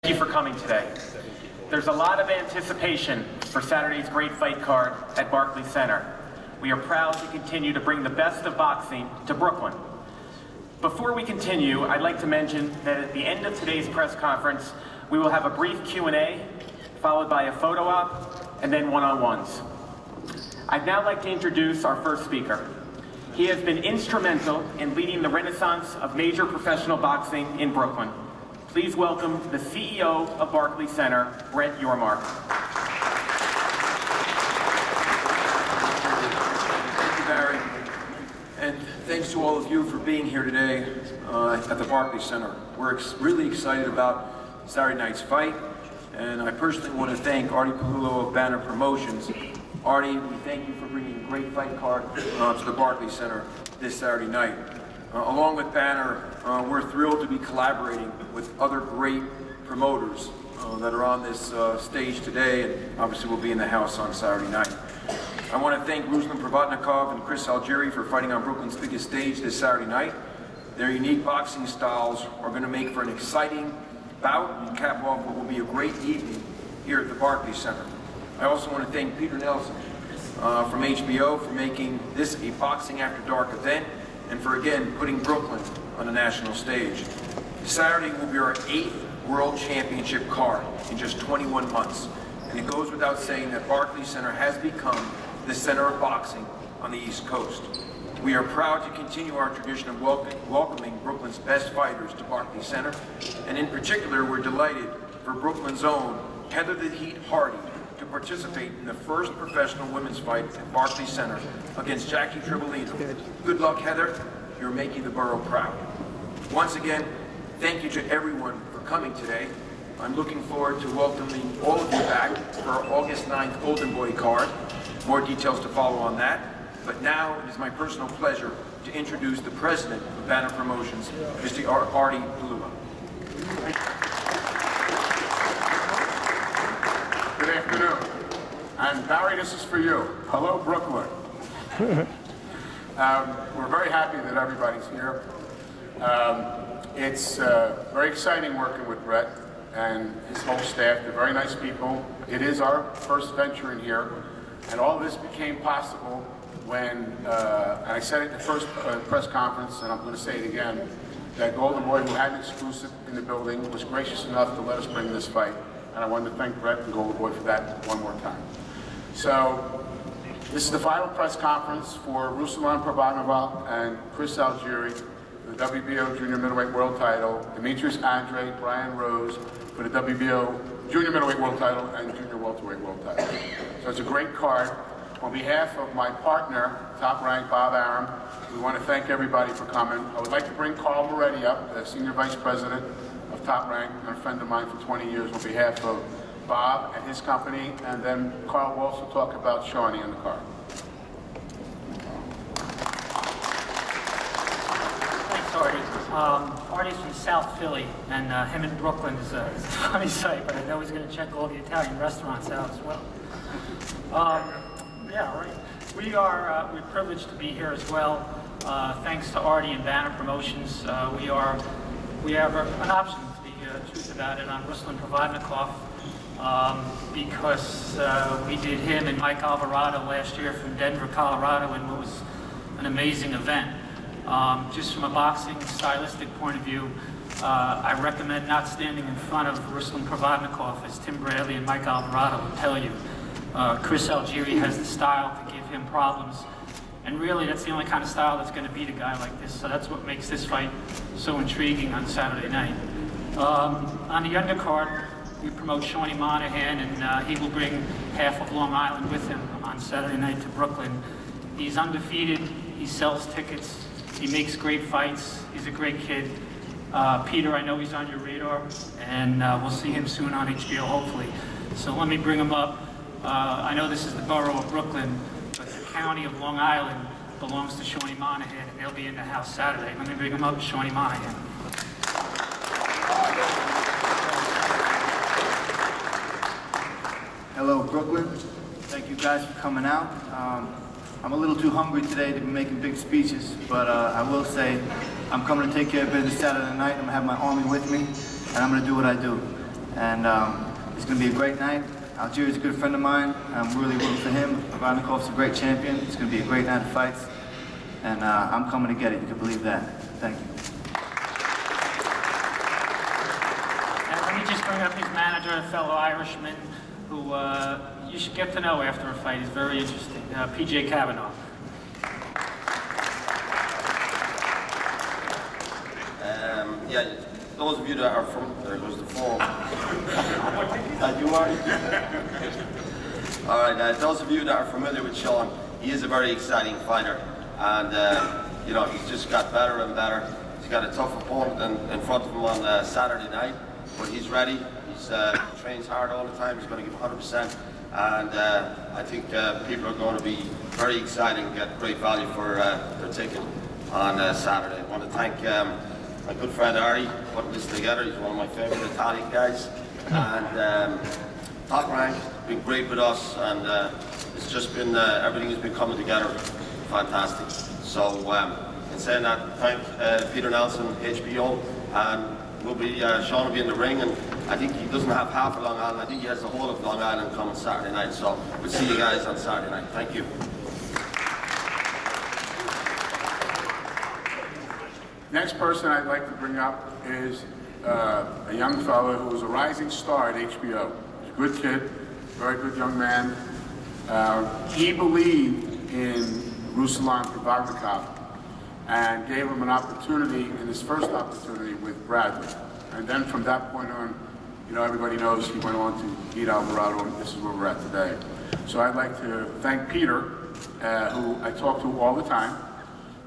Thank you for coming today. There's a lot of anticipation for Saturday's great fight card at Barclays Center. We are proud to continue to bring the best of boxing to Brooklyn. Before we continue, I'd like to mention that at the end of today's press conference, we will have a brief Q&A, followed by a photo op, and then one-on-ones. I'd now like to introduce our first speaker. He has been instrumental in leading the renaissance of major professional boxing in Brooklyn. Please welcome the CEO of Barclays Center, Brett Yormark. Thank you, Barry. And thanks to all of you for being here today at the Barclays Center. We're really excited about Saturday night's fight, and I personally want to thank Artie Palullo of Banner Promotions. Artie, we thank you for bringing a great fight card to the Barclays Center this Saturday night. Along with Banner, we're thrilled to be collaborating with other great promoters that are on this stage today, and obviously will be in the house on Saturday night. I want to thank Ruslan Provodnikov and Chris Algieri for fighting on Brooklyn's biggest stage this Saturday night. Their unique boxing styles are going to make for an exciting bout and cap off what will be a great evening here at the Barclays Center. I also want to thank Peter Nelson from HBO for making this a Boxing After Dark event, and for again putting Brooklyn on a national stage. Saturday will be our 8th World Championship card in just 21 months. And it goes without saying that Barclays Center has become the center of boxing on the East Coast. We are proud to continue our tradition of welcoming Brooklyn's best fighters to Barclays Center. And in particular, we're delighted for Brooklyn's own Heather the Heat Hardy to participate in the first professional women's fight at Barclays Center against Jackie Tribolino. Good luck, Heather. You're making the borough proud. Once again, thank you to everyone for coming today. I'm looking forward to welcoming all of you back for our August 9th Golden Boy card. More details to follow on that. But now it is my personal pleasure to introduce the president of Banner Promotions, Mr. Artie Palullo. Good afternoon. And Barry, this is for you. Hello, Brooklyn. We're very happy that everybody's here. It's very exciting working with Brett and his whole staff. They're very nice people. It is our first venture in here. And all this became possible when, and I said it at the first press conference, and I'm going to say it again, that Golden Boy, who had an exclusive in the building, was gracious enough to let us bring this fight. And I wanted to thank Brett and Golden Boy for that one more time. So, this is the final press conference for Ruslan Provodnikov and Chris Algieri for the WBO Junior Middleweight World Title, Demetrius Andre, Brian Rose for the WBO Junior Middleweight World Title and Junior Welterweight World Title. So it's a great card. On behalf of my partner, Top Rank Bob Arum, we want to thank everybody for coming. I would like to bring Carl Moretti up, the Senior Vice President of Top Rank, and a friend of mine for 20 years, on behalf of Bob and his company, and then Carl will also talk about Shawnee in the car. Thanks, Artie. Artie's from South Philly, and him in Brooklyn is a funny sight, but I know he's going to check all the Italian restaurants out as well. Yeah, right. We're privileged to be here as well. Thanks to Artie and Banner Promotions, we have an option, to be truth about it, on Ruslan Provodnikov, because we did him and Mike Alvarado last year from Denver, Colorado, and it was an amazing event. Just from a boxing stylistic point of view, I recommend not standing in front of Ruslan Provodnikov, as Tim Bradley and Mike Alvarado will tell you. Chris Algieri has the style to give him problems. And really, that's the only kind of style that's going to beat a guy like this. So that's what makes this fight so intriguing on Saturday night. On the undercard, we promote Shawnee Monahan, and he will bring half of Long Island with him on Saturday night to Brooklyn. He's undefeated. He sells tickets. He makes great fights. He's a great kid. Peter, I know he's on your radar, and we'll see him soon on HBO, hopefully. So let me bring him up. I know this is the borough of Brooklyn, but the county of Long Island belongs to Shawnee Monahan, and they'll be in the house Saturday. Let me bring him up, Shawnee Monahan. Hello, Brooklyn. Thank you guys for coming out. I'm a little too hungry today to be making big speeches, but I will say I'm coming to take care of business Saturday night. I'm going to have my army with me, and I'm going to do what I do. and it's going to be a great night. Algieri is a good friend of mine. I'm really rooting for him. Provodnikov's a great champion. It's going to be a great night of fights, and I'm coming to get it. You can believe that. Thank you. And let me just bring up his manager, a fellow Irishman, who you should get to know after a fight. He's very interesting, PJ Kavanaugh. Yeah, those of you that are from, there goes the phone. You are? All right, those of you that are familiar with Sean, he is a very exciting fighter. And, you know, he's just got better and better. He's got a tough opponent in front of him on Saturday night, but he's ready. He trains hard all the time. He's going to give 100%. And I think people are going to be very excited and get great value for their ticket on Saturday. I want to thank my good friend Ari putting this together. He's one of my favorite Italian guys. And Top Rank has been great with us, and it's just been, everything has been coming together fantastic. So in saying that, thank Peter Nelson, HBO, and Sean will be in the ring, and I think he doesn't have half of Long Island. I think he has the whole of Long Island coming Saturday night. So we'll see you guys on Saturday night. Thank you. Next person I'd like to bring up is a young fellow who was a rising star at HBO. He's a good kid, very good young man. He believed in Ruslan Provodnikov and gave him an opportunity, in his first opportunity, with Bradley. And then from that point on, you know, everybody knows he went on to beat Alvarado, and this is where we're at today. So I'd like to thank Peter, who I talk to all the time.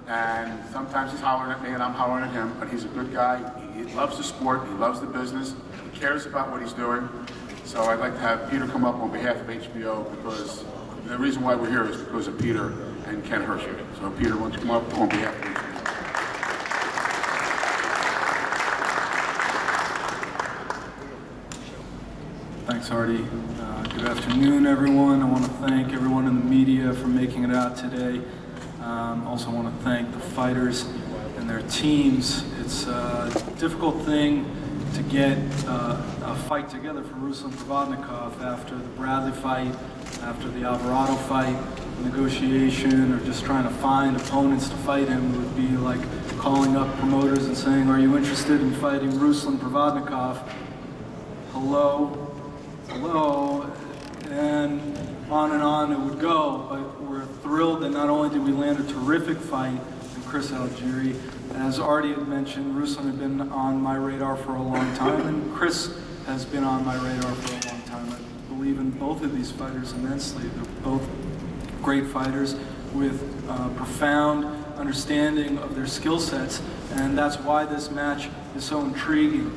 And sometimes he's hollering at me and I'm hollering at him, but he's a good guy. He loves the sport, he loves the business, he cares about what he's doing. So I'd like to have Peter come up on behalf of HBO, because the reason why we're here is because of Peter and Ken Hershey. So Peter, why don't you come up on behalf of HBO? Thanks, Artie. Good afternoon, everyone. I want to thank everyone in the media for making it out today. Also want to thank the fighters and their teams. It's a difficult thing to get a fight together for Ruslan Provodnikov after the Bradley fight, after the Alvarado fight, negotiation, or just trying to find opponents to fight him. It would be like calling up promoters and saying, "Are you interested in fighting Ruslan Provodnikov?" Hello, hello, and on it would go. But we're thrilled that not only did we land a terrific fight in Chris Algieri, as Artie had mentioned, Ruslan had been on my radar for a long time, and Chris has been on my radar for a long time. I believe in both of these fighters immensely. They're both great fighters with profound understanding of their skill sets, and that's why this match is so intriguing.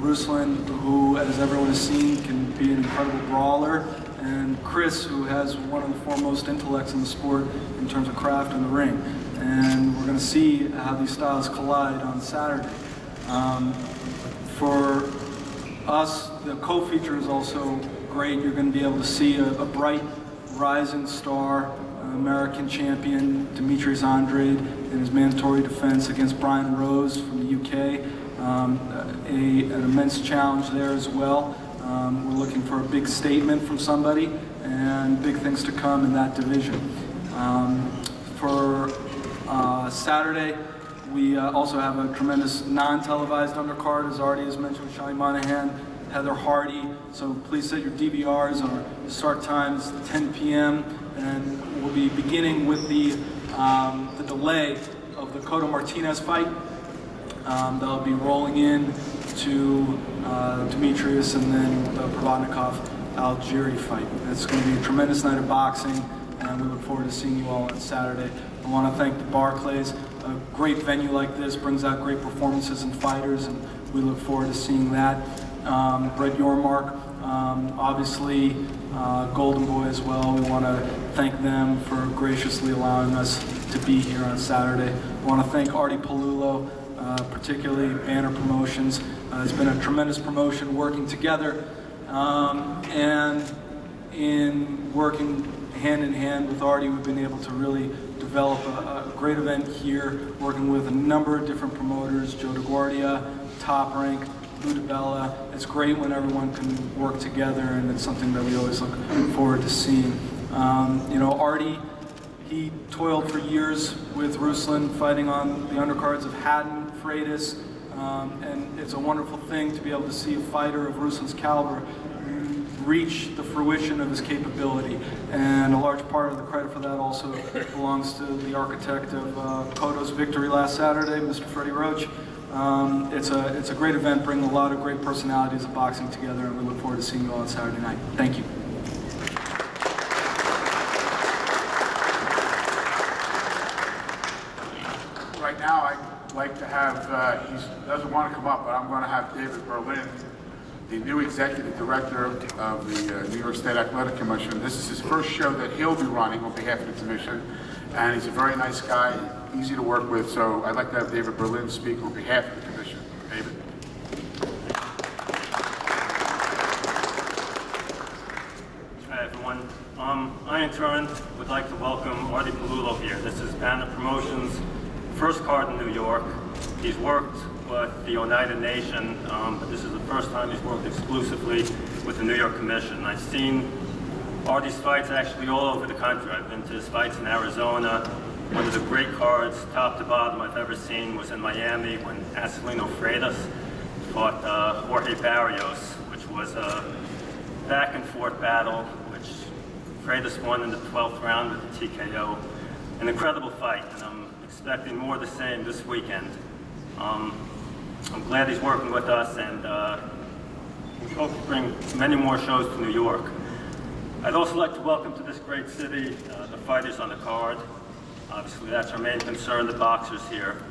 Ruslan, who, as everyone has seen, can be an incredible brawler, and Chris, who has one of the foremost intellects in the sport in terms of craft in the ring. And we're going to see how these styles collide on Saturday. For us, the co-feature is also great. You're going to be able to see a bright, rising star, American champion Demetrius Andrade in his mandatory defense against Brian Rose from the UK. An immense challenge there as well. We're looking for a big statement from somebody, and big things to come in that division. For Saturday, we also have a tremendous non-televised undercard, as already has mentioned, with Shai Monahan, Heather Hardy. So please set your DVRs. Our start time is 10 p.m. and we'll be beginning with the delay of the Cotto Martinez fight. They'll be rolling in to Demetrius and then the Provodnikov Algieri fight. It's going to be a tremendous night of boxing, and we look forward to seeing you all on Saturday. I want to thank the Barclays. A great venue like this brings out great performances and fighters, and we look forward to seeing that. Brett Yormark, obviously Golden Boy as well. We want to thank them for graciously allowing us to be here on Saturday. I want to thank Artie Palullo, particularly Banner Promotions. It's been a tremendous promotion working together, and in working hand in hand with Artie, we've been able to really develop a great event here, working with a number of different promoters, Joe DeGuardia, Top Rank, Lou DiBella. It's great when everyone can work together, and it's something that we always look forward to seeing. You know, Artie, he toiled for years with Ruslan, fighting on the undercards of Haddon, Freitas, and it's a wonderful thing to be able to see a fighter of Ruslan's caliber reach the fruition of his capability. And a large part of the credit for that also belongs to the architect of Cotto's victory last Saturday, Mr. Freddie Roach. It's a great event, bringing a lot of great personalities of boxing together, and we look forward to seeing you all on Saturday night. Thank you. Right now, I'd like to have, he doesn't want to come up, but I'm going to have David Berlin, the new executive director of the New York State Athletic Commission. This is his first show that he'll be running on behalf of the commission, and he's a very nice guy, easy to work with, so I'd like to have David Berlin speak on behalf of the commission. David. Hi everyone. I in turn would like to welcome Artie Palullo here. This is Banner Promotions' first card in New York. He's worked with the Oneida Nation, but this is the first time he's worked exclusively with the New York Commission. I've seen Artie's fights actually all over the country. I've been to his fights in Arizona. One of the great cards, top to bottom, I've ever seen was in Miami when Acelino Freitas fought Jorge Barrios, which was a back and forth battle, which Freitas won in the 12th round with the TKO. An incredible fight, and I'm expecting more of the same this weekend. I'm glad he's working with us, and we hope to bring many more shows to New York. I'd also like to welcome to this great city the fighters on the card. Obviously, that's our main concern, the boxers here.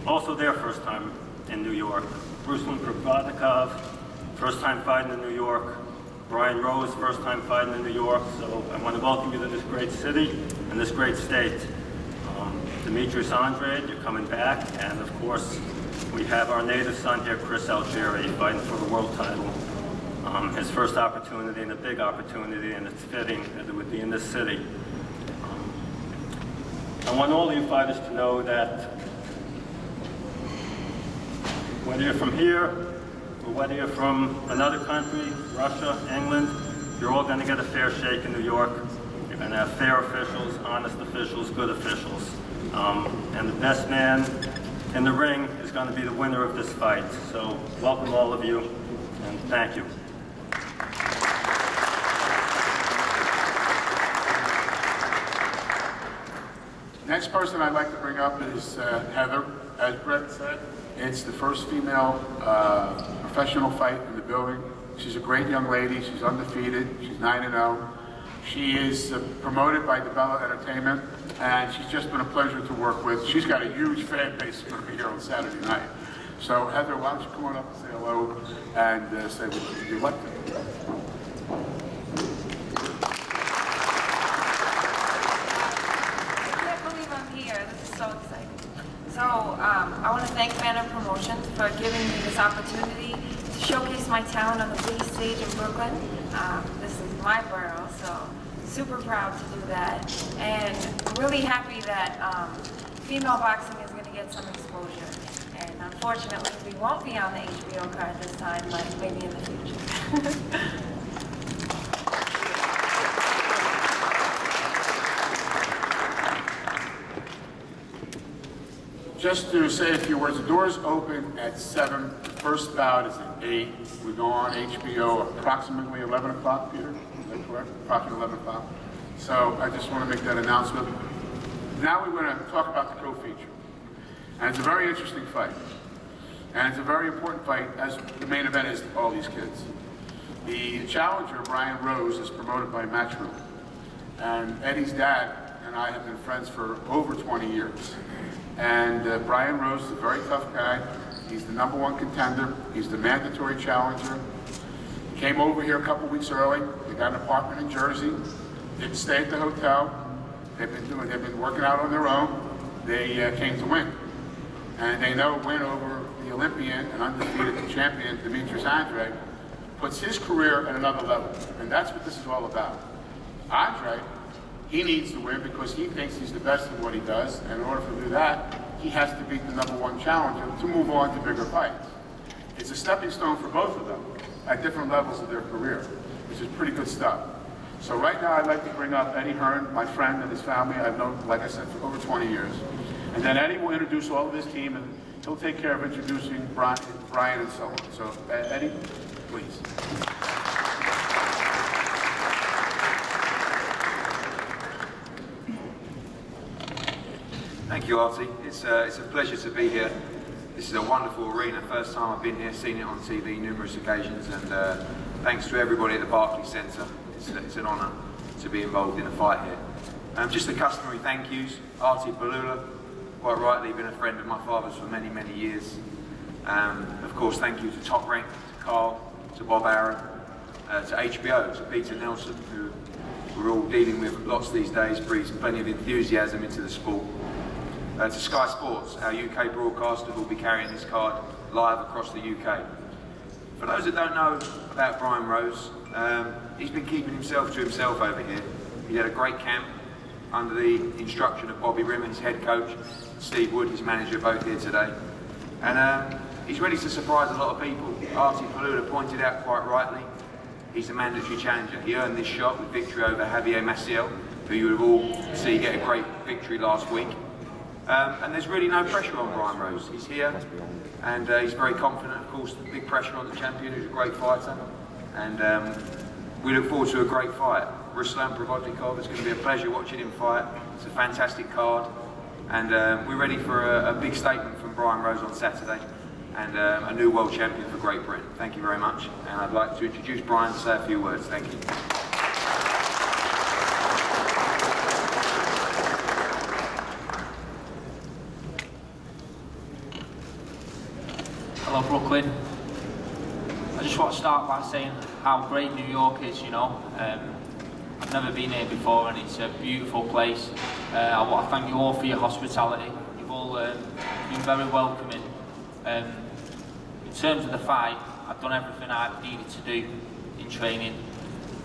Also their first time in New York. Ruslan Provodnikov, first time fighting in New York. Brian Rose, first time fighting in New York. So I want to welcome you to this great city and this great state. Demetrius Andrade, you're coming back, and of course, we have our native son here, Chris Algieri, fighting for the world title. His first opportunity and a big opportunity, and it's fitting that it would be in this city. I want all of you fighters to know that whether you're from here or whether you're from another country, Russia, England, you're all going to get a fair shake in New York. You're going to have fair officials, honest officials, good officials. And the best man in the ring is going to be the winner of this fight. So welcome all of you, and thank you. Next person I'd like to bring up is Heather. As Brett said, it's the first female professional fight in the building. She's a great young lady. She's undefeated. She's 9-0. She is promoted by DiBella Entertainment, and she's just been a pleasure to work with. She's got a huge fan base going to be here on Saturday night. So Heather, why don't you come on up and say hello and say what you'd like to. I can't believe I'm here. This is so exciting. So I want to thank Banner Promotions for giving me this opportunity to showcase my talent on the big stage in Brooklyn. This is my borough, so super proud to do that. And really happy that female boxing is going to get some exposure. And unfortunately, we won't be on the HBO card this time, but maybe in the future. Just to say a few words, the doors open at 7. The first bout is at 8. We go on HBO approximately 11 o'clock, Peter? Is that correct? Approximately 11 o'clock. So I just want to make that announcement. Now we're going to talk about the co-feature. And it's a very interesting fight. And it's a very important fight, as the main event is to all these kids. The challenger, Brian Rose, is promoted by Matchroom. And Eddie's dad and I have been friends for over 20 years. And Brian Rose is a very tough guy. He's the #1 contender. He's the mandatory challenger. He came over here a couple weeks early. They got an apartment in Jersey. Didn't stay at the hotel. They've been working out on their own. They came to win. And they know a win over the Olympian and undefeated champion, Demetrius Andrade, puts his career at another level. And that's what this is all about. Andrade, he needs to win because he thinks he's the best in what he does. And in order to do that, he has to beat the #1 challenger to move on to bigger fights. It's a stepping stone for both of them at different levels of their career, which is pretty good stuff. So right now I'd like to bring up Eddie Hearn, my friend and his family. I've known, like I said, for over 20 years. And then Eddie will introduce all of his team, and he'll take care of introducing Brian and so on. So Eddie, please. Thank you, Artie. It's a pleasure to be here. This is a wonderful arena. First time I've been here, seen it on TV numerous occasions, and thanks to everybody at the Barclays Centre. It's an honour to be involved in a fight here. Just the customary thank yous. Artie Palula, quite rightly, been a friend of my father's for many, many years. Of course, thank you to Top Rank, to Carl, to Bob Aaron, to HBO, to Peter Nelson, who we're all dealing with lots these days, breeds plenty of enthusiasm into the sport. To Sky Sports, our UK broadcaster, who will be carrying this card live across the UK. For those that don't know about Brian Rose, he's been keeping himself to himself over here. He had a great camp under the instruction of Bobby Rim, his head coach, Steve Wood, his manager, both here today. And he's ready to surprise a lot of people. Artie Palula pointed out quite rightly, he's a mandatory challenger. He earned this shot with victory over Javier Maciel, who you would have all seen get a great victory last week. And there's really no pressure on Brian Rose. He's here, and he's very confident. Of course, big pressure on the champion, who's a great fighter. And we look forward to a great fight. Ruslan, Provodnikov, it's going to be a pleasure watching him fight. It's a fantastic card. And we're ready for a big statement from Brian Rose on Saturday, and a new world champion for Great Britain. Thank you very much. And I'd like to introduce Brian to say a few words. Thank you. Hello Brooklyn. I just want to start by saying how great New York is, you know. I've never been here before and it's a beautiful place. I want to thank you all for your hospitality. You've all been very welcoming. In terms of the fight, I've done everything I needed to do in training.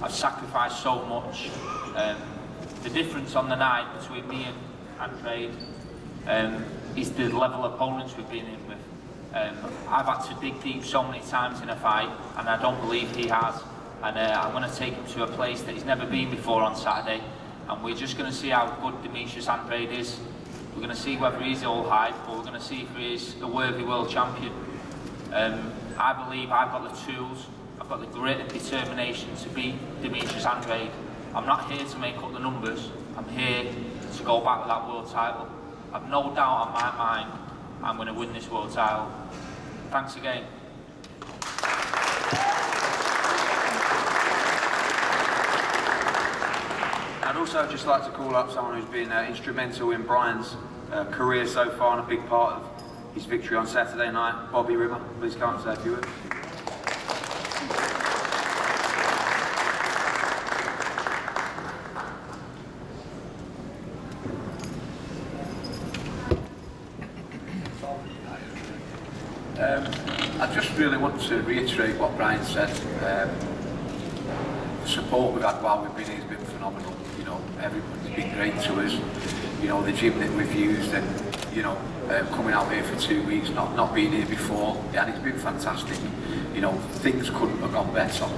I've sacrificed so much. The difference on the night between me and Andre is the level of opponents we've been in with. I've had to dig deep so many times in a fight, and I don't believe he has. And I'm going to take him to a place that he's never been before on Saturday. And we're just going to see how good Demetrius Andrade is. We're going to see whether he's all hype, or we're going to see if he is a worthy world champion. I believe I've got the tools, I've got the grit and determination to beat Demetrius Andrade. I'm not here to make up the numbers. I'm here to go back with that world title. I've no doubt on my mind I'm going to win this world title. Thanks again. I'd also just like to call up someone who's been instrumental in Brian's career so far and a big part of his victory on Saturday night, Bobby Rimmer. Please come and say a few words. I just really want to reiterate what Brian said. The support we've had while we've been here has been phenomenal. You know, everybody's been great to us. You know, the gym that we've used, and you know, coming out here for 2 weeks, not being here before, and it's been fantastic. You know, things couldn't have gone better.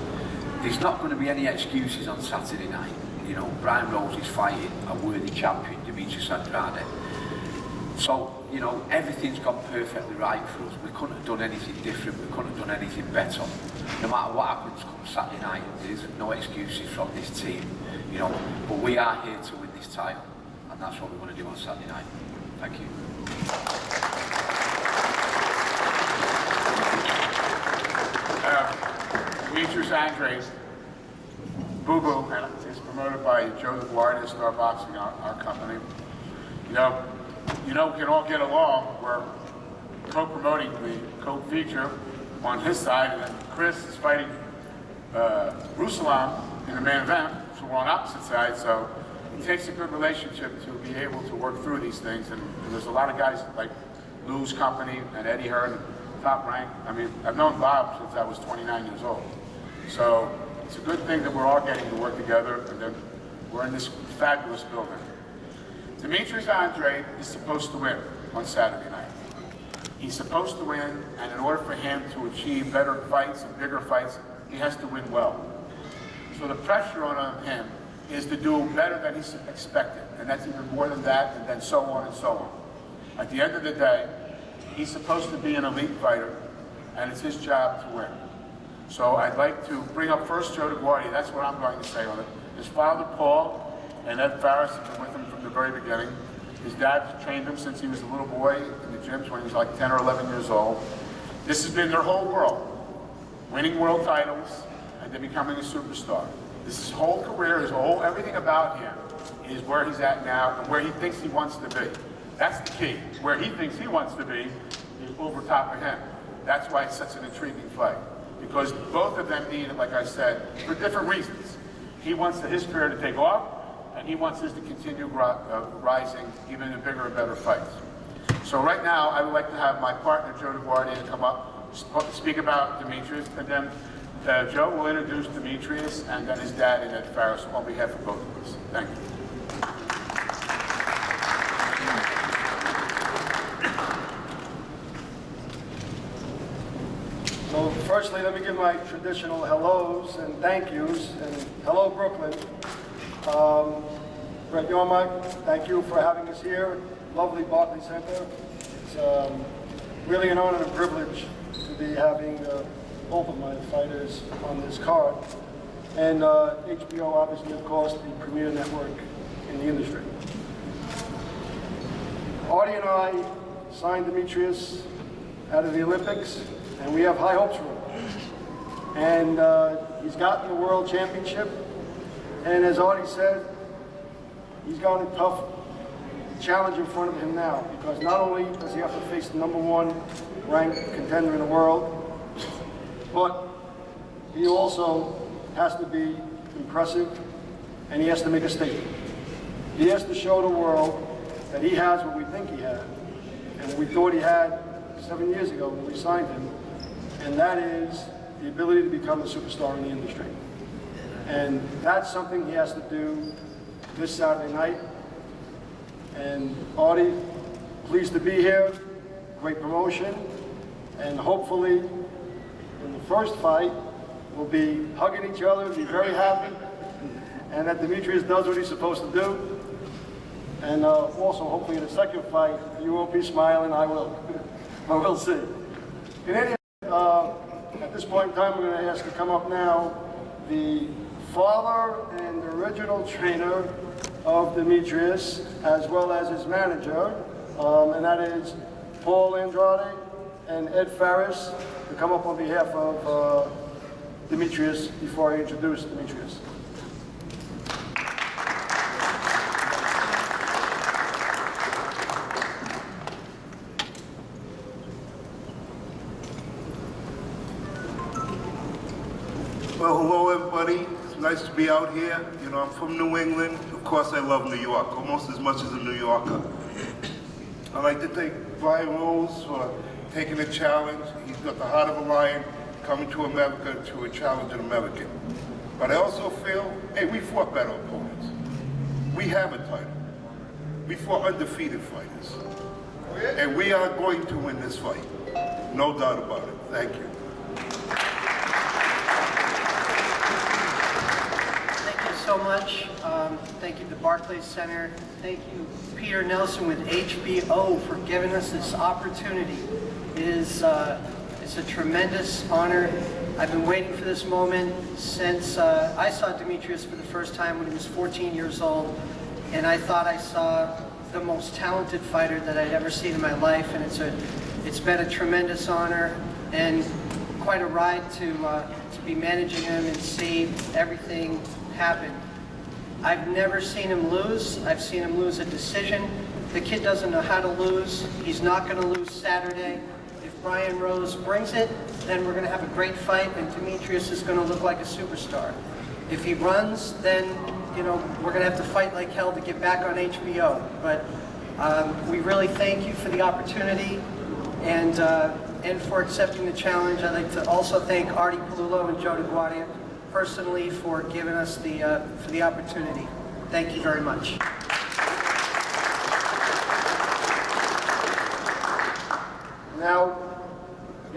There's not going to be any excuses on Saturday night. You know, Brian Rose is fighting a worthy champion, Demetrius Andrade. So, you know, everything's gone perfectly right for us. We couldn't have done anything different, we couldn't have done anything better. No matter what happens come Saturday night, there's no excuses from this team, you know. But we are here to win this title, and that's what we're going to do on Saturday night. Thank you. Demetrius Andrade, Boo Boo, and it's promoted by Joe the Guardia, Star Boxing, our company. You know, we can all get along. We're co-promoting the co-feature on his side, and then Chris is fighting Ruslan in the main event, so we're on opposite sides. So it takes a good relationship to be able to work through these things. And there's a lot of guys like Lou's company and Eddie Hearn, Top Rank. I mean, I've known Bob since I was 29 years old. So it's a good thing that we're all getting to work together, and then we're in this fabulous building. Demetrius Andrade is supposed to win on Saturday night. He's supposed to win, and in order for him to achieve better fights and bigger fights, he has to win well. So the pressure on him is to do better than he's expected, and that's even more than that, and then so on and so on. At the end of the day, he's supposed to be an elite fighter, and it's his job to win. So I'd like to bring up first Joe DeGuardia. That's what I'm going to say on it. His father, Paul, and Ed Farris have been with him from the very beginning. His dad trained him since he was a little boy in the gyms when he was like 10 or 11 years old. This has been their whole world. Winning world titles and then becoming a superstar. This is his whole career, everything about him is where he's at now and where he thinks he wants to be. That's the key. Where he thinks he wants to be is over top of him. That's why it's such an intriguing fight. Because both of them need it, like I said, for different reasons. He wants his career to take off, and he wants his to continue rising even in bigger and better fights. So right now, I would like to have my partner, Joe DeGuardia, come up, speak about Demetrius, and then Joe will introduce Demetrius, and then his dad and Ed Farris on behalf of both of us. Thank you. So firstly, let me give my traditional hellos and thank yous, and hello Brooklyn. Brett Yormark, thank you for having us here. Lovely Barclays Center. It's really an honor and a privilege to be having both of my fighters on this card. And HBO, obviously, of course, the premier network in the industry. Artie and I signed Demetrius out of the Olympics, and we have high hopes for him. And he's gotten the world championship, and as Artie said, he's got a tough challenge in front of him now, because not only does he have to face the #1 ranked contender in the world, but he also has to be impressive, and he has to make a statement. He has to show the world that he has what we think he had, and what we thought he had 7 years ago when we signed him, and that is the ability to become a superstar in the industry. And that's something he has to do this Saturday night. And Artie, pleased to be here, great promotion, and hopefully in the first fight we'll be hugging each other, be very happy, and that Demetrius does what he's supposed to do. And also hopefully in the second fight you won't be smiling, I will. I will see. In any at this point in time, we're going to ask to come up now the father and original trainer of Demetrius, as well as his manager, and that is Paul Andrade and Ed Farris, to come up on behalf of Demetrius before I introduce Demetrius. Well, hello everybody. It's nice to be out here. You know, I'm from New England. Of course, I love New York, almost as much as a New Yorker. I'd like to thank Brian Rose for taking the challenge. He's got the heart of a lion, coming to America to challenge an American. But I also feel, hey, we fought better opponents. We have a title. We fought undefeated fighters. And we are going to win this fight. No doubt about it. Thank you. So much. Thank you to Barclays Center. Thank you, Peter Nelson with HBO, for giving us this opportunity. It's a tremendous honor. I've been waiting for this moment since I saw Demetrius for the first time when he was 14 years old, and I thought I saw the most talented fighter that I'd ever seen in my life, and it's been a tremendous honor and quite a ride to be managing him and see everything happen. I've never seen him lose. I've seen him lose a decision. The kid doesn't know how to lose. He's not going to lose Saturday. If Brian Rose brings it, then we're going to have a great fight, and Demetrius is going to look like a superstar. If he runs, then we're going to have to fight like hell to get back on HBO. But we really thank you for the opportunity and for accepting the challenge. I'd like to also thank Artie Palullo and Joe DeGuardia personally for giving us the opportunity. Thank you very much.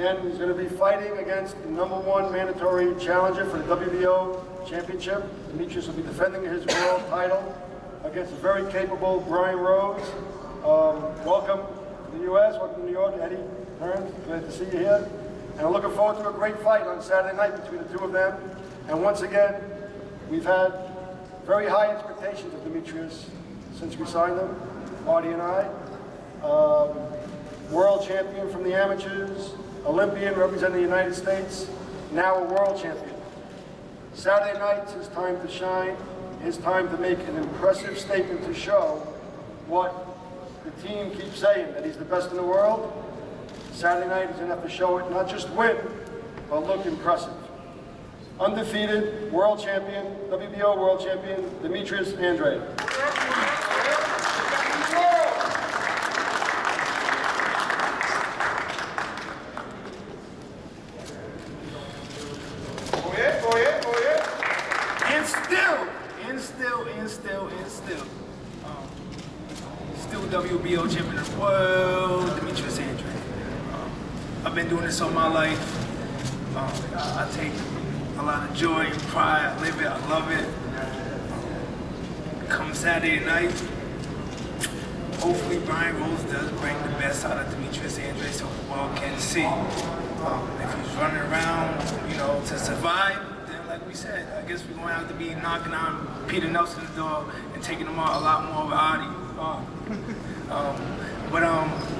again, he's going to be fighting against the #1 mandatory challenger for the WBO championship. Demetrius will be defending his world title against a very capable Brian Rose. Welcome to the U.S., welcome to New York, Eddie Hearn, glad to see you here. And I'm looking forward to a great fight on Saturday night between the two of them. And once again, we've had very high expectations of Demetrius since we signed him, Artie and I. World champion from the amateurs, Olympian representing the United States, now a world champion. Saturday night's his time to shine, his time to make an impressive statement to show what the team keeps saying, that he's the best in the world. Saturday night he's going to have to show it, not just win, but look impressive. Undefeated world champion, WBO world champion, Demetrius Andrade. Still WBO champion of the world, Demetrius Andrade. I've been doing this all my life. I take a lot of joy and pride. I live it, I love it. Come Saturday night, hopefully Brian Rose does bring the best out of Demetrius Andrade so the world can see. If he's running around, to survive, then like we said, I guess we're gonna have to be knocking on Peter Nelson's door and taking him out a lot more of Adi.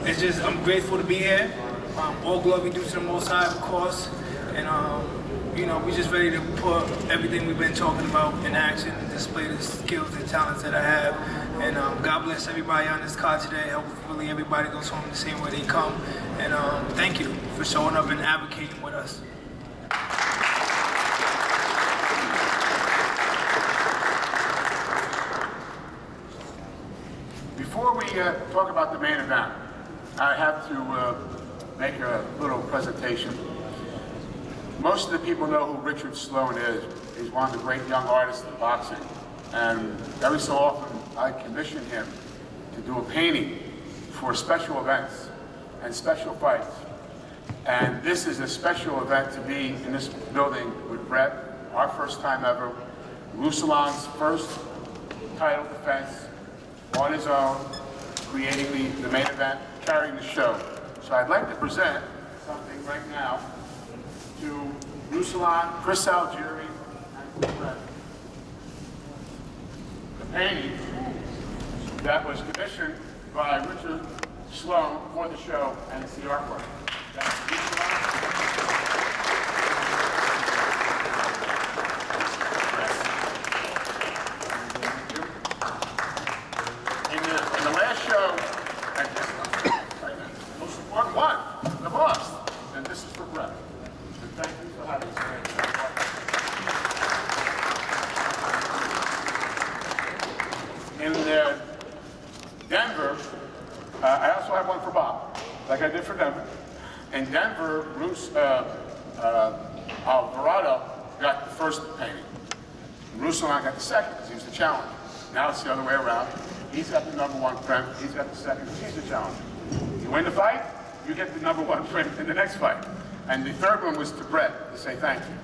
It's just, I'm grateful to be here. All glory due to the Most High, of course. And, we're just ready to put everything we've been talking about in action and display the skills and talents that I have. And God bless everybody on this card today. Hopefully everybody goes home the same way they come. And thank you for showing up and advocating with us. Before we talk about the main event, I have to make a little presentation. Most of the people know who Richard Sloan is. He's one of the great young artists in boxing. And every so often, I commission him to do a painting for special events and special fights. And this is a special event to be in this building with Brett, our first time ever. Ruslan's first title defense on his own, creating the main event, carrying the show. So I'd like to present something right now to Ruslan, Chris Algieri, and Brett. The painting that was commissioned by Richard Sloan for the show, and it's the artwork. That's in the last show, and this is the most important one, the boss, and this is for Brett. And thank you for having us. In Denver, I also have one for Bob, like I did for Denver. In Denver, Alvarado got the first painting. Ruslan got the second because he was the challenger. Now it's the other way around. He's got the #1 print, he's got the second, he's the challenger. You win the fight, you get the #1 print in the next fight. And the third one was to Brett to say thank you.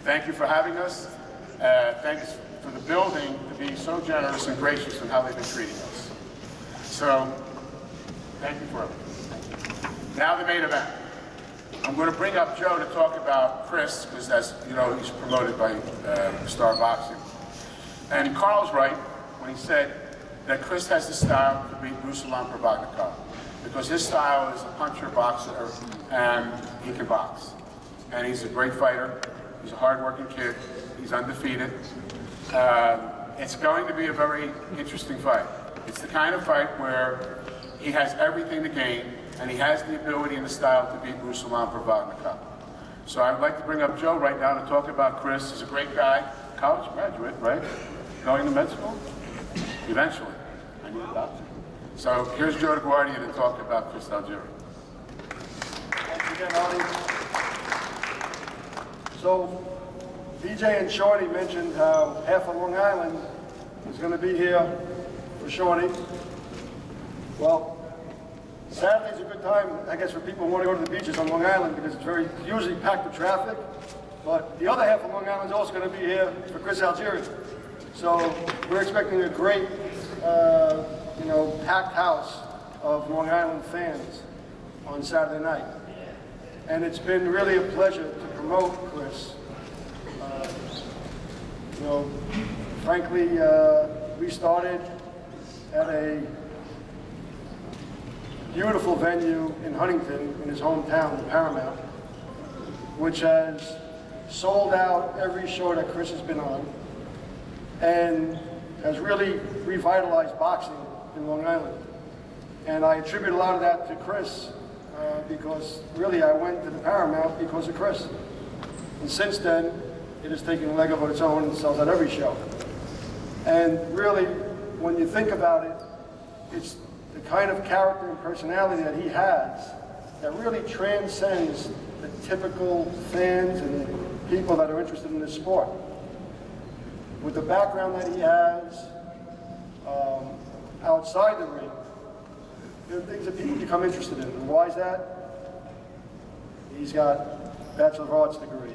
Thank you for having us. Thanks for the building to be so generous and gracious in how they've been treating us. So, thank you for everything. Now the main event. I'm going to bring up Joe to talk about Chris, because as you know, he's promoted by Star Boxing. And Carl's right when he said that Chris has the style to beat Ruslan Provodnikov, because his style is a puncher boxer, and he can box. And he's a great fighter. He's a hard-working kid. He's undefeated. It's going to be a very interesting fight. It's the kind of fight where he has everything to gain, and he has the ability and the style to beat Ruslan Provodnikov. So I would like to bring up Joe right now to talk about Chris. He's a great guy, college graduate, right? Going to med school? Eventually. I need a doctor. So here's Joe DeGuardia to talk about Chris Algieri. Thanks again, Artie. So, BJ and Shorty mentioned how half of Long Island is going to be here for Shorty. Well, Saturday's a good time, I guess, for people who want to go to the beaches on Long Island because it's usually packed with traffic. But the other half of Long Island is also going to be here for Chris Algieri. So we're expecting a great, packed house of Long Island fans on Saturday night. And it's been really a pleasure to promote Chris. Frankly, we started at a beautiful venue in Huntington, in his hometown, the Paramount, which has sold out every show that Chris has been on and has really revitalized boxing in Long Island. And I attribute a lot of that to Chris because really I went to the Paramount because of Chris. And since then, it has taken a leg of its own and sells out every show. And really, when you think about it, it's the kind of character and personality that he has that really transcends the typical fans and people that are interested in this sport. With the background that he has outside the ring, there are things that people become interested in. And why is that? He's got a Bachelor of Arts degree.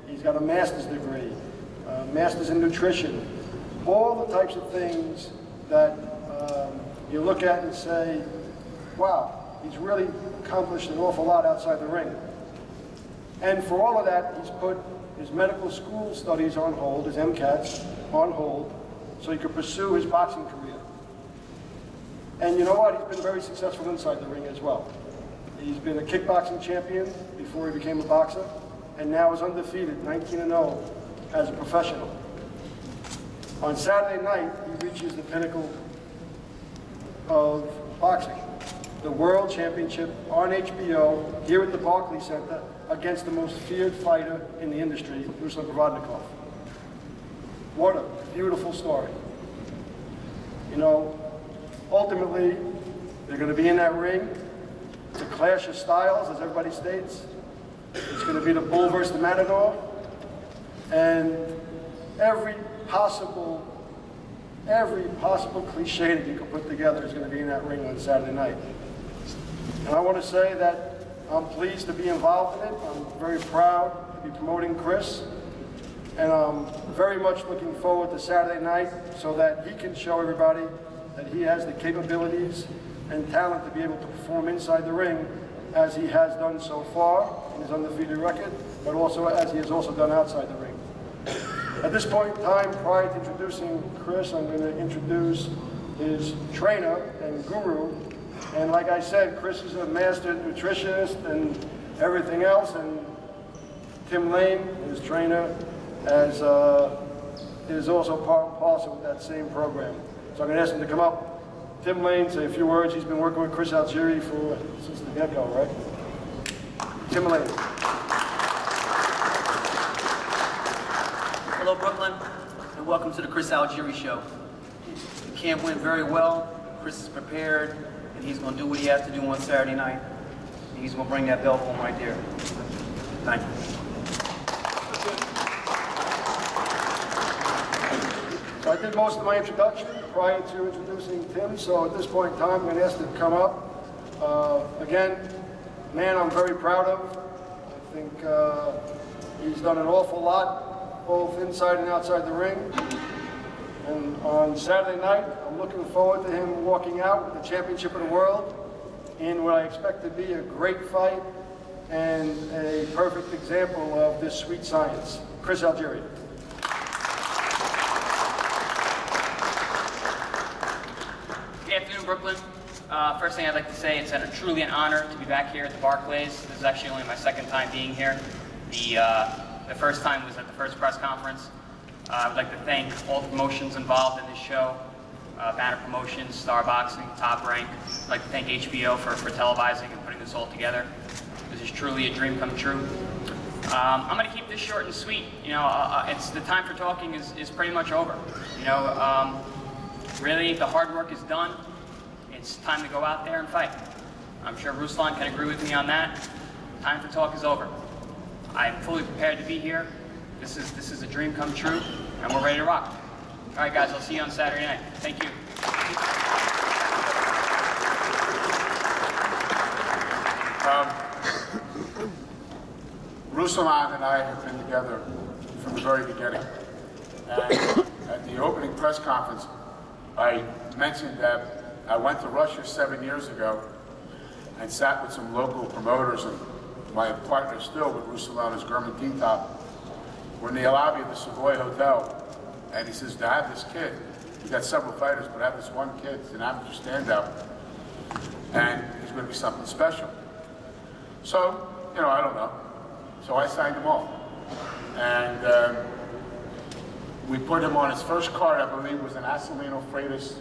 He's got a master's degree, master's in nutrition. All the types of things that you look at and say, wow, he's really accomplished an awful lot outside the ring. And for all of that, he's put his medical school studies on hold, his MCATs on hold, so he could pursue his boxing career. And you know what? He's been very successful inside the ring as well. He's been a kickboxing champion before he became a boxer, and now is undefeated, 19-0 as a professional. On Saturday night, he reaches the pinnacle of boxing, the World Championship on HBO here at the Barclays Center against the most feared fighter in the industry, Ruslan Provodnikov. What a beautiful story. Ultimately, they're going to be in that ring. It's a clash of styles, as everybody states. It's going to be the bull versus the matador. And every possible cliche that you can put together is going to be in that ring on Saturday night. And I want to say that I'm pleased to be involved in it. I'm very proud to be promoting Chris. And I'm very much looking forward to Saturday night so that he can show everybody that he has the capabilities and talent to be able to perform inside the ring as he has done so far in his undefeated record, but also as he has also done outside the ring. At this point in time, prior to introducing Chris, I'm going to introduce his trainer and guru. And like I said, Chris is a master nutritionist and everything else, and Tim Lane, his trainer, is also part and parcel with that same program. So I'm going to ask him to come up. Tim Lane, say a few words. He's been working with Chris Algieri since the get-go, right? Tim Lane. Hello, Brooklyn, and welcome to the Chris Algieri Show. The camp went very well. Chris is prepared, and he's going to do what he has to do on Saturday night. And he's going to bring that belt home right there. Thank you. So I did most of my introduction prior to introducing Tim, so at this point in time, I'm going to ask him to come up. Again, man I'm very proud of. I think he's done an awful lot, both inside and outside the ring. And on Saturday night, I'm looking forward to him walking out with the championship of the world in what I expect to be a great fight and a perfect example of this sweet science. Chris Algieri. Good afternoon, Brooklyn. First thing I'd like to say, it's truly an honor to be back here at the Barclays. This is actually only my second time being here. The first time was at the first press conference. I would like to thank all the promotions involved in this show, Banner Promotions, Star Boxing, Top Rank. I'd like to thank HBO for televising and putting this all together. This is truly a dream come true. I'm going to keep this short and sweet. It's the time for talking is pretty much over. Really, the hard work is done. It's time to go out there and fight. I'm sure Ruslan can agree with me on that. Time for talk is over. I'm fully prepared to be here. This is a dream come true, and we're ready to rock. All right, guys, I'll see you on Saturday night. Thank you. Ruslan and I have been together from the very beginning. And at the opening press conference, I mentioned that I went to Russia 7 years ago and sat with some local promoters, and my partner still with Ruslan is German Team Top. We're in the lobby of the Savoy Hotel, and he says, to have this kid, we got several fighters, but have this one kid, it's an amateur standout, and he's going to be something special. So, you know, I don't know. So I signed him off. And we put him on his first card, I believe, was an Acelino Freitas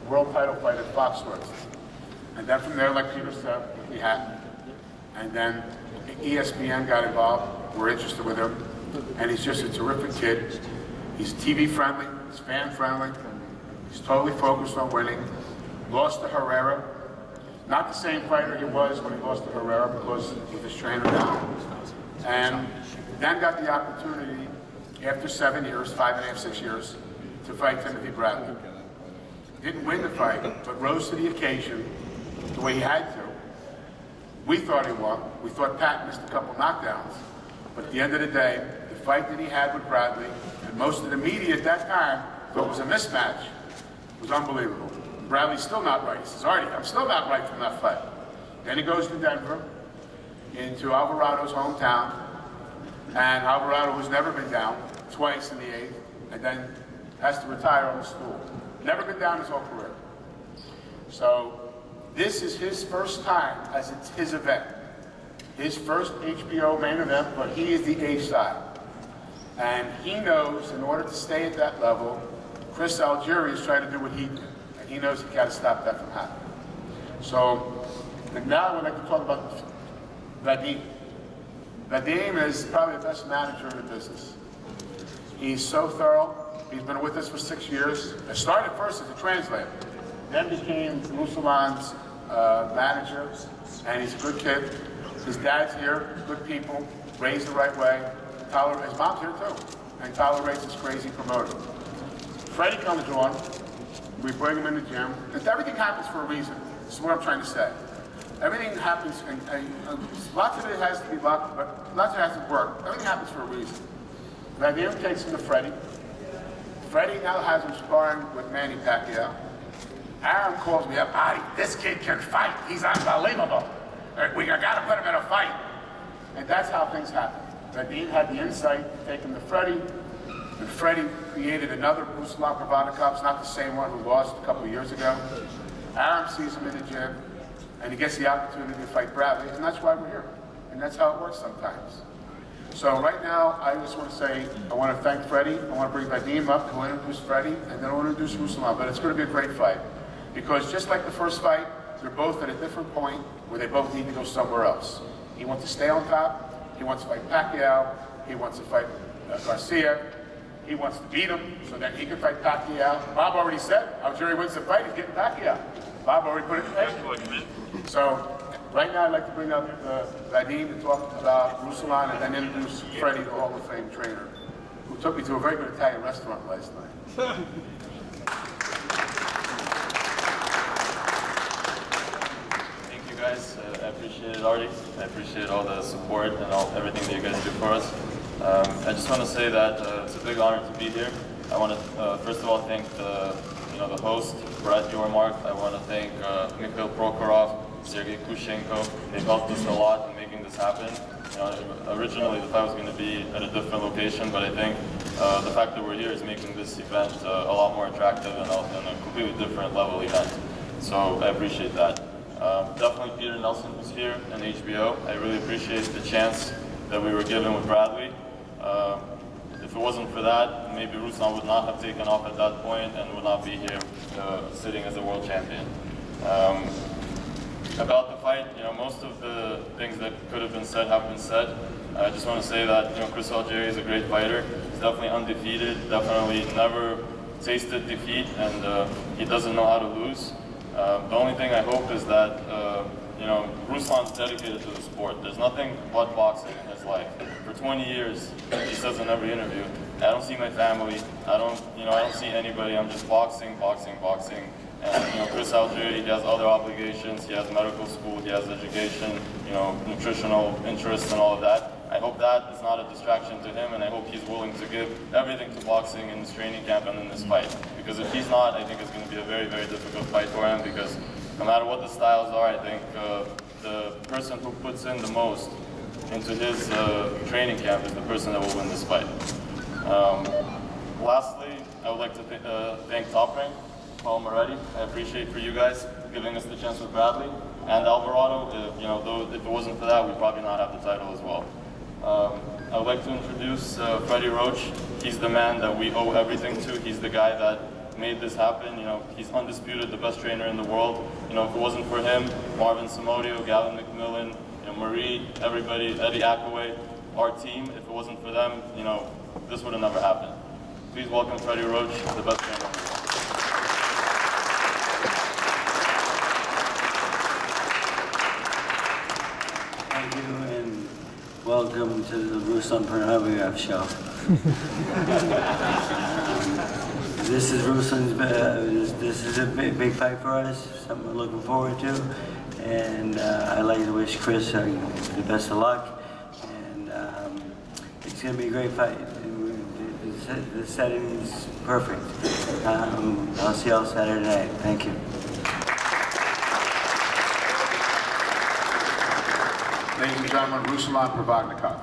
world title fight at Foxwoods. And then from there, like Peter said, we had. And then ESPN got involved. We're interested with him. And he's just a terrific kid. He's TV friendly, he's fan friendly. He's totally focused on winning. Lost to Herrera. Not the same fighter he was when he lost to Herrera because with his trainer now. And then got the opportunity after 7 years, 5.5, 6 years, to fight Timothy Bradley. Didn't win the fight, but rose to the occasion the way he had to. We thought he won. We thought Pat missed a couple knockdowns. But at the end of the day, the fight that he had with Bradley, and most of the media at that time thought it was a mismatch, was unbelievable. Bradley's still not right. He says, Artie, I'm still not right from that fight. Then he goes to Denver, into Alvarado's hometown, and Alvarado, who's never been down, twice in the 8th, and then has to retire on the stool. Never been down his whole career. So this is his first time as it's his event. His first HBO main event, but he is the A side. And he knows in order to stay at that level, Chris Algieri is trying to do what he did. And he knows he's got to stop that from happening. So now I would like to talk about Vadim. Vadim is probably the best manager in the business. He's so thorough. He's been with us for 6 years. I started first as a translator, then became Ruslan's manager, and he's a good kid. His dad's here, good people, raised the right way. His mom's here too, and tolerates this crazy promoter. Freddie comes on, we bring him in the gym. Everything happens for a reason. This is what I'm trying to say. Everything happens, and lots of it has to be luck, but lots of it has to work. Everything happens for a reason. Vadim takes him to Freddie. Freddie now has him sparring with Manny Pacquiao. Aaron calls me up, this kid can fight. He's unbelievable. We got to put him in a fight. And that's how things happen. Vadim had the insight to take him to Freddie, and Freddie created another Ruslan Provodnikov, not the same one who lost a couple of years ago. Aaron sees him in the gym, and he gets the opportunity to fight Bradley, and that's why we're here. And that's how it works sometimes. So right now, I just want to say, I want to thank Freddie. I want to bring Vadim up, I want to introduce Freddie, and then I want to introduce Ruslan. But it's going to be a great fight. Because just like the first fight, they're both at a different point where they both need to go somewhere else. He wants to stay on top. He wants to fight Pacquiao. He wants to fight Garcia. He wants to beat him so that he can fight Pacquiao. Bob already said, Algieri wins the fight, he's getting Pacquiao. Bob already put it in place. So right now I'd like to bring up Vadim to talk about Ruslan and then introduce Freddie, the Hall of Fame trainer, who took me to a very good Italian restaurant last night. Thank you guys. I appreciate it, Artie. I appreciate all the support and everything that you guys do for us. I just want to say that it's a big honor to be here. I want to first of all thank the host, Brad Yormark. I want to thank Mikhail Prokhorov, Sergey Kushenko. They've helped us a lot in making this happen. Originally the fight was going to be at a different location, but I think the fact that we're here is making this event a lot more attractive and a completely different level event. So I appreciate that. Definitely Peter Nelson who's here and HBO. I really appreciate the chance that we were given with Bradley. If it wasn't for that, maybe Ruslan would not have taken off at that point and would not be here sitting as a world champion. About the fight, most of the things that could have been said have been said. I just want to say that Chris Algieri is a great fighter. He's definitely undefeated, definitely never tasted defeat, and he doesn't know how to lose. The only thing I hope is that Ruslan's dedicated to the sport. There's nothing but boxing in his life. For 20 years, he says in every interview, I don't see my family, I don't see anybody, I'm just boxing, boxing, boxing. And Chris Algieri, he has other obligations, he has medical school, he has education, nutritional interests and all of that. I hope that is not a distraction to him, and I hope he's willing to give everything to boxing in this training camp and in this fight. Because if he's not, I think it's going to be a very, very difficult fight for him, because no matter what the styles are, I think the person who puts in the most into his training camp is the person that will win this fight. Lastly, I would like to thank Top Rank, Paul Moretti. I appreciate for you guys giving us the chance with Bradley. And Alvarado, if it wasn't for that, we'd probably not have the title as well. I would like to introduce Freddie Roach. He's the man that we owe everything to. He's the guy that made this happen. He's undisputed the best trainer in the world. If it wasn't for him, Marvin Samodio, Gavin McMillan, Marie, everybody, Eddie Akaway, our team, if it wasn't for them, this would have never happened. Please welcome Freddie Roach, the best trainer in the world. Thank you, and welcome to the Ruslan Provodnikov show. This is Ruslan's. This is a big fight for us. Something we're looking forward to, and I'd like to wish Chris the best of luck. And it's going to be a great fight. The setting is perfect. I'll see y'all Saturday night. Thank you. Ladies and gentlemen, Ruslan Provodnikov.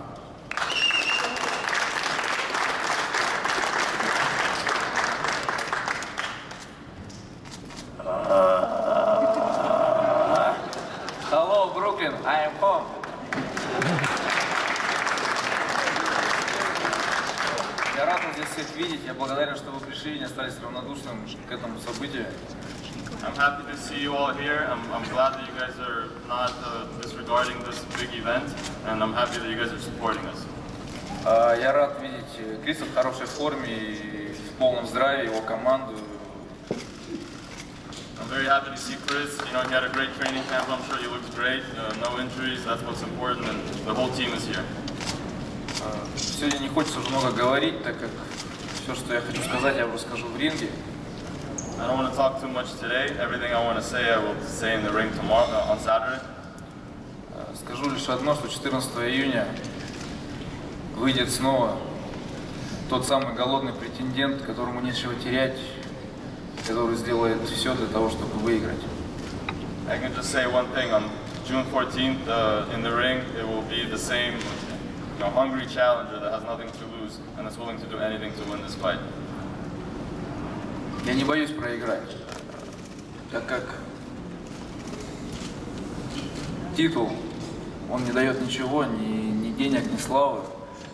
Hello, Brooklyn, I am home. Я рад вас здесь всех видеть. Я благодарен, что вы пришли и не остались равнодушным к этому событию. I'm happy to see you all here. I'm glad that you guys are not disregarding this big event, and I'm happy that you guys are supporting us. Я рад видеть Криса в хорошей форме и в полном здравии, его команду. I'm very happy to see Chris. He had a great training camp. I'm sure he looks great. No injuries. That's what's important, and the whole team is here. Сегодня не хочется уже много говорить, так как все, что я хочу сказать, я расскажу в ринге. I don't want to talk too much today. Everything I want to say, I will say in the ring tomorrow, on Saturday. Скажу лишь одно, что 14 июня выйдет снова тот самый голодный претендент, которому нечего терять, который сделает все для того, чтобы выиграть. I can just say one thing. On June 14th, in the ring, it will be the same, hungry challenger that has nothing to lose and is willing to do anything to win this fight. Я не боюсь проиграть, так как титул, он не дает ничего, ни денег, ни славы.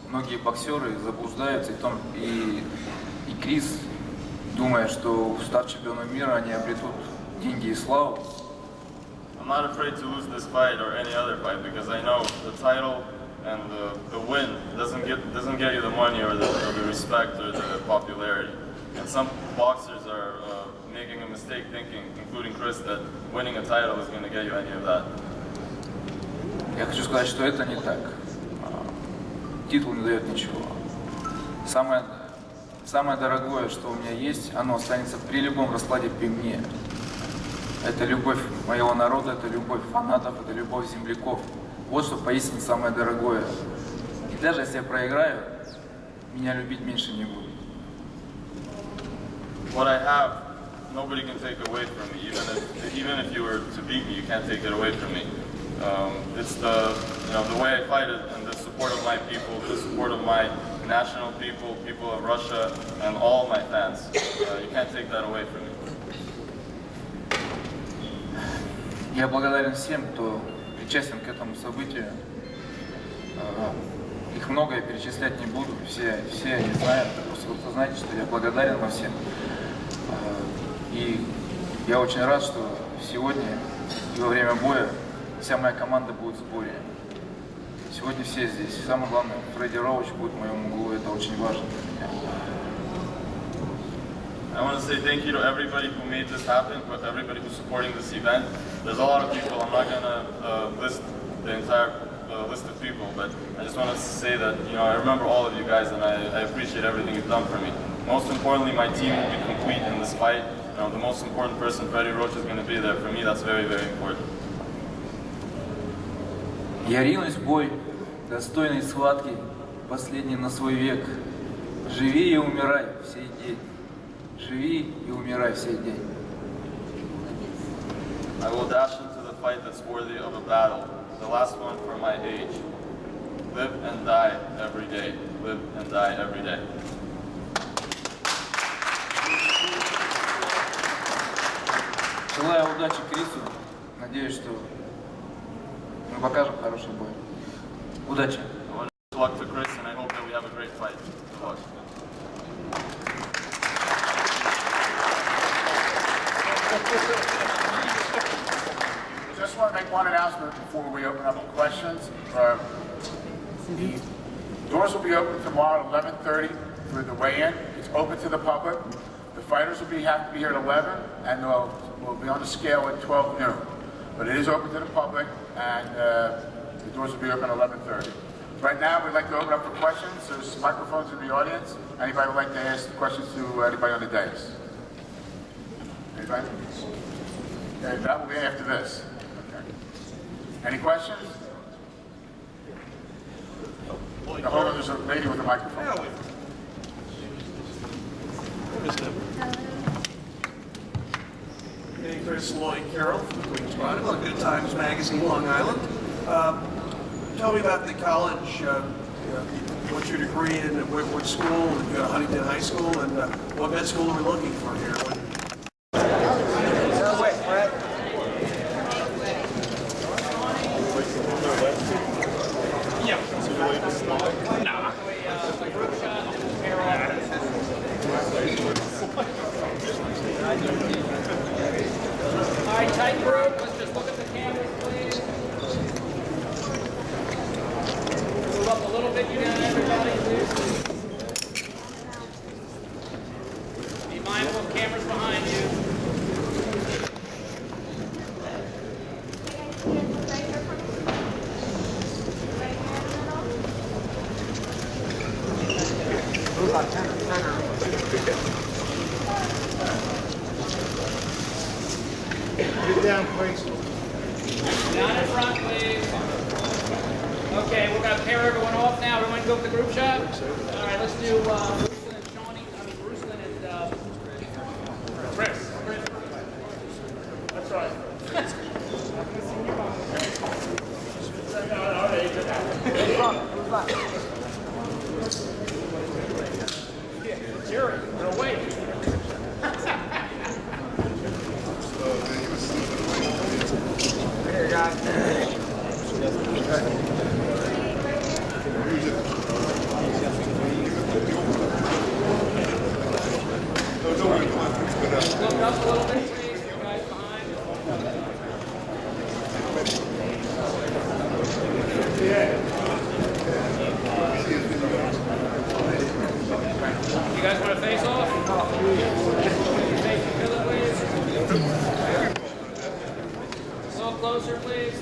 Многие боксеры заблуждаются, и Крис, думая, что став чемпионом мира, они обретут деньги и славу. I'm not afraid to lose this fight or any other fight because I know the title and the win doesn't get you the money or the respect or the popularity. And some boxers are making a mistake thinking, including Chris, that winning a title is going to get you any of that. Я хочу сказать, что это не так. Титул не дает ничего. Самое дорогое, что у меня есть, оно останется при любом раскладе при мне. Это любовь моего народа, это любовь фанатов, это любовь земляков. Вот что поистине самое дорогое. И даже если я проиграю, меня любить меньше не будут. What I have, nobody can take away from me. Even if you were to beat me, you can't take it away from me. It's the way I fight it, and the support of my people, the support of my national people, people of Russia, and all my fans. You can't take that away from me. Я благодарен всем, кто причастен к этому событию. Их много, я перечислять не буду, все они знают, просто вы знаете, что я благодарен вам всем. И я очень рад, что сегодня и во время боя вся моя команда будет в сборе. Сегодня все здесь. Самое главное, Фредди Роуч будет в моем углу, это очень важно для меня. I want to say thank you to everybody who made this happen, but everybody who's supporting this event. There's a lot of people. I'm not going to list the entire list of people, but I just want to say that I remember all of you guys, and I appreciate everything you've done for me. Most importantly, my team will be complete in this fight. The most important person, Freddie Roach, is going to be there. For me, that's very, very important. Я ринусь в бой достойной схватки, последней на свой век. Живи и умирай в сей день. Живи и умирай в сей день. I will dash into the fight that's worthy of a battle, the last one for my age. Live and die every day. Live and die every day. Желаю удачи Крису. Надеюсь, что мы покажем хороший бой. Удачи. I want to luck to Chris, and I hope that we have a great fight. Good luck. Just want to make one announcement before we open up for questions. The doors will be open tomorrow at 11:30 for the weigh-in. It's open to the public. The fighters will have to be here at 11, and we'll be on the scale at 12 noon. But it is open to the public, and the doors will be open at 11:30. Right now, we'd like to open up for questions. There's microphones in the audience. Anybody would like to ask questions to anybody on the dais? Anybody? Okay, that will be after this. Okay. Any questions? Hold on, there's a lady with a microphone. Hey, Chris Lloyd Carroll from Queens Chronicle, Good Times Magazine, Long Island. Tell me about the college, what's your degree in, which school, Huntington High School, and what med school we're looking for here. All right, tight group. Let's just look at the cameras, please. Move up a little bit, you got everybody, please. Be mindful of cameras behind you. Get down, please. Down in front, please. Okay, we're going to pair everyone off now. Everyone go for the group shot? All right, let's do Ruslan and Shawnee. Ruslan and Chris. That's right. Jerry, no wait. Here, guys. Look up a little bit, please. You guys behind. You guys want to face off? Face each other, please. A little closer, please.